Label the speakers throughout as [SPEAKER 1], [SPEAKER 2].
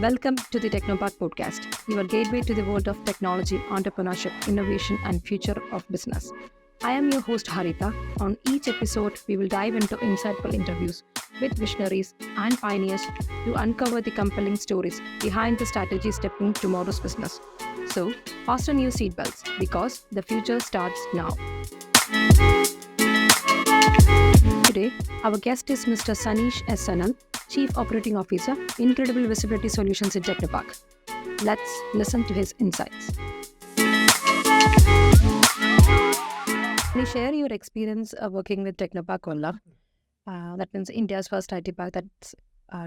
[SPEAKER 1] Welcome to the Technopark podcast, your gateway to the world of technology, entrepreneurship, innovation, and future of business. I am your host Harita. On each episode, we will dive into insightful interviews with visionaries and pioneers to uncover the compelling stories behind the strategy stepping tomorrow's business. So, fasten your seatbelts because the future starts now. Today, our guest is Mr. Saneesh S. Sanal, Chief Operating Officer, Incredible Visibility Solutions in Technopark. Let's listen to his insights. Can you share your experience working with Technopark Kollam? That means India's first IT park that's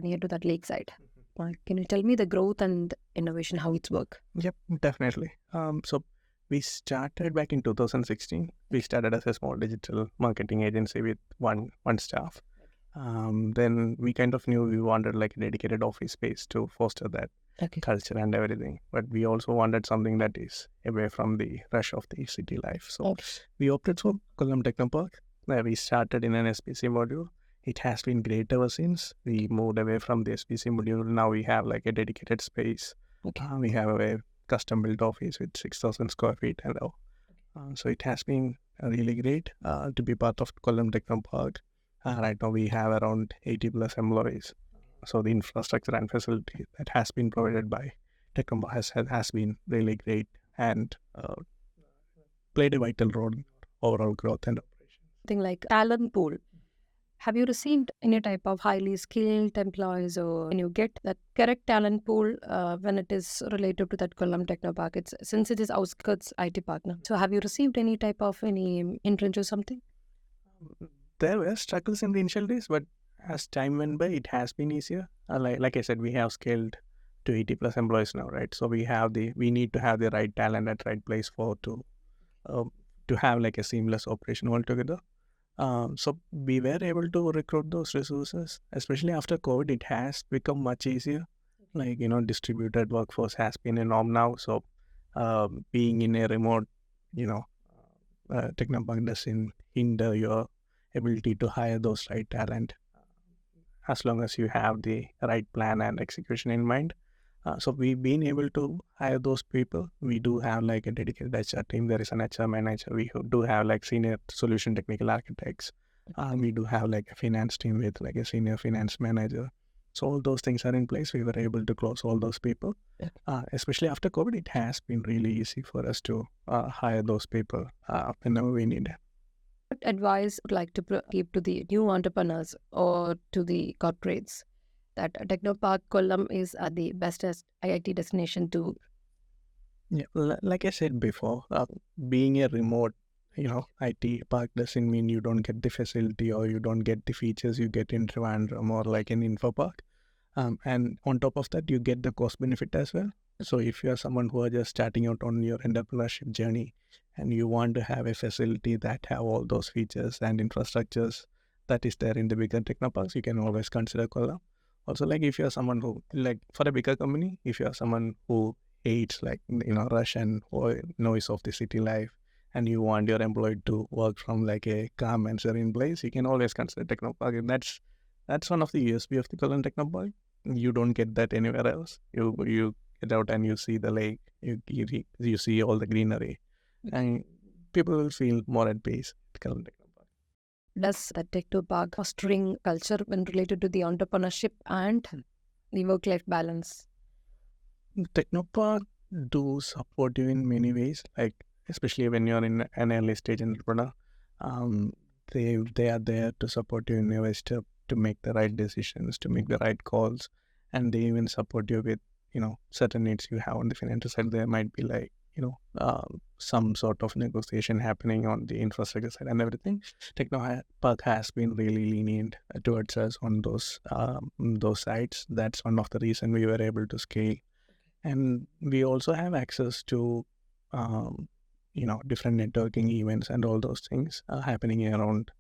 [SPEAKER 1] near to that lakeside. Can you tell me the growth and innovation, how it's work?
[SPEAKER 2] Yep, definitely. So we started back in 2016. We started as a small digital marketing agency with one staff. Then we kind of knew we wanted like a dedicated office space to foster that culture and everything. But we also wanted something that is away from the rush of the city life. So we opted for Kollam Technopark, where we started in an SPC module. It has been great ever since. We moved away from the SPC module. Now we have like a dedicated space. We have a custom built office with 6,000 square feet and all. So it has been really great to be part of Kollam Technopark. Right now we have around 80 plus employees. So the infrastructure and facility that has been provided by Technopark has been really great and played a vital role in overall growth and operation.
[SPEAKER 1] Thing like talent pool. Have you received any type of highly skilled employees, or can you get that correct talent pool when it is related to that Kollam Technopark? Since it is outskirts IT partner. So have you received any type of any internship or something?
[SPEAKER 2] There were struggles in the initial days, but as time went by, it has been easier. Like I said, we have scaled to 80 plus employees now, right? So we need to have the right talent at right place to have like a seamless operation altogether. So we were able to recruit those resources, especially after COVID. It has become much easier. Like, distributed workforce has been a norm now. So being in a remote, Technopark doesn't hinder your ability to hire those right talent as long as you have the right plan and execution in mind. So we've been able to hire those people. We do have like a dedicated HR team. There is an HR manager. We do have like senior solution technical architects. We do have like a finance team with like a senior finance manager. So all those things are in place. We were able to close all those people. Especially after COVID, it has been really easy for us to hire those people whenever we need it.
[SPEAKER 1] What advice would like to give to the new entrepreneurs or to the corporates that Technopark Kollam is the bestest IIT destination to?
[SPEAKER 2] Yeah, like I said before, being a remote, IT park doesn't mean you don't get the facility or you don't get the features you get in Trivandrum or like an info park. And on top of that, you get the cost benefit as well. So if you are someone who are just starting out on your entrepreneurship journey and you want to have a facility that have all those features and infrastructures that is there in the bigger technoparks, you can always consider Kollam. Also, like if you're someone who, like for a bigger company, if you're someone who hates like, rush and noise of the city life and you want your employee to work from like a calm and serene place, you can always consider Technopark. And that's one of the USP of the Kollam Technopark. You don't get that anywhere else. You get out and you see the lake, you see all the greenery, and people will feel more at peace at Kollam Technopark.
[SPEAKER 1] Does the Technopark fostering culture when related to the entrepreneurship and the work-life balance?
[SPEAKER 2] Technopark do support you in many ways, like especially when you're in an early stage entrepreneur. They are there to support you in every step to make the right decisions, to make the right calls, and they even support you with certain needs you have on the financial side. There might be like some sort of negotiation happening on the infrastructure side and everything. Technopark has been really lenient towards us on those sides. That's one of the reasons we were able to scale. And we also have access to different networking events and all those things happening around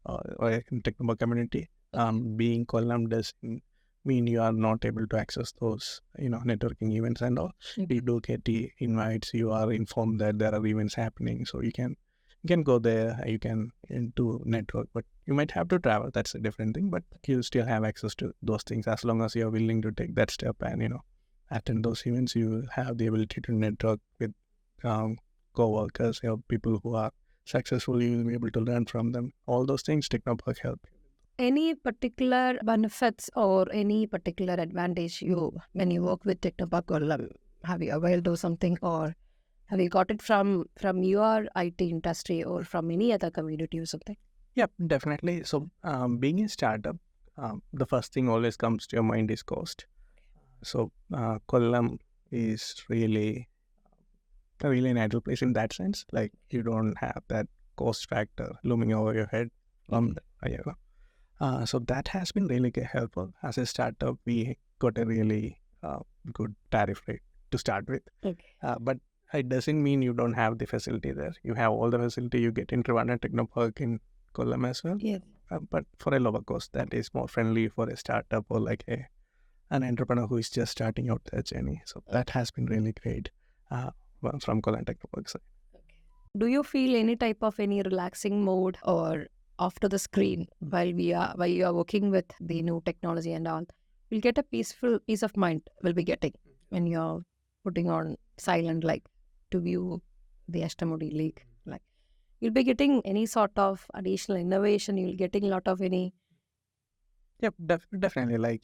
[SPEAKER 2] in Technopark community. Being Kollam doesn't mean you are not able to access those networking events and all. We do get the invites. You are informed that there are events happening, so you can You can go there, you can do network, but you might have to travel. That's a different thing, but you still have access to those things as long as you're willing to take that step and, attend those events. You have the ability to network with co-workers, people who are successful. You will be able to learn from them. All those things Technopark help.
[SPEAKER 1] Any particular benefits or any particular advantage when you work with Technopark Kollam, have you availed of something, or have you got it from your IT industry or from any other community or something?
[SPEAKER 2] Yeah, definitely. So being a startup, the first thing always comes to your mind is cost. So Kollam is really an ideal place in that sense. Like, you don't have that cost factor looming over your head. So that has been really helpful. As a startup, we got a really good tariff rate to start with. But it doesn't mean you don't have the facility there. You have all the facility you get in Trivandrum Technopark in Kollam as well.
[SPEAKER 1] Yeah.
[SPEAKER 2] But for a lower cost, that is more friendly for a startup or like an entrepreneur who is just starting out their journey. So that has been really great from Kollam Technopark side.
[SPEAKER 1] Do you feel any type of any relaxing mode or after the screen while you are working with the new technology and all? You'll get a peace of mind will be getting when you're putting on silent, like, to view the Ashtamudi Lake. Like, you'll be getting any sort of additional innovation. You'll getting a lot of any.
[SPEAKER 2] Yep, definitely. Like,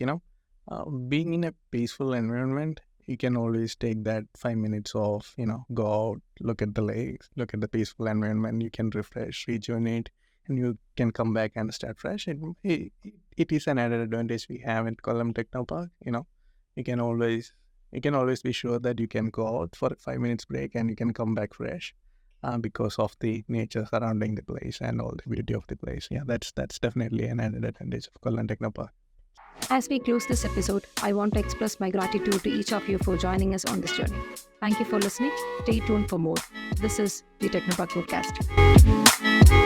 [SPEAKER 2] being in a peaceful environment, you can always take that 5 minutes off, go out, look at the lakes, look at the peaceful environment. You can refresh, rejuvenate, and you can come back and start fresh. It is an added advantage we have in Kollam Technopark. You can always be sure that you can go out for a 5 minutes break and you can come back fresh because of the nature surrounding the place and all the beauty of the place. Yeah, that's definitely an added advantage of Kollam Technopark.
[SPEAKER 1] As we close this episode, I want to express my gratitude to each of you for joining us on this journey. Thank you for listening. Stay tuned for more. This is the Technopark Podcast.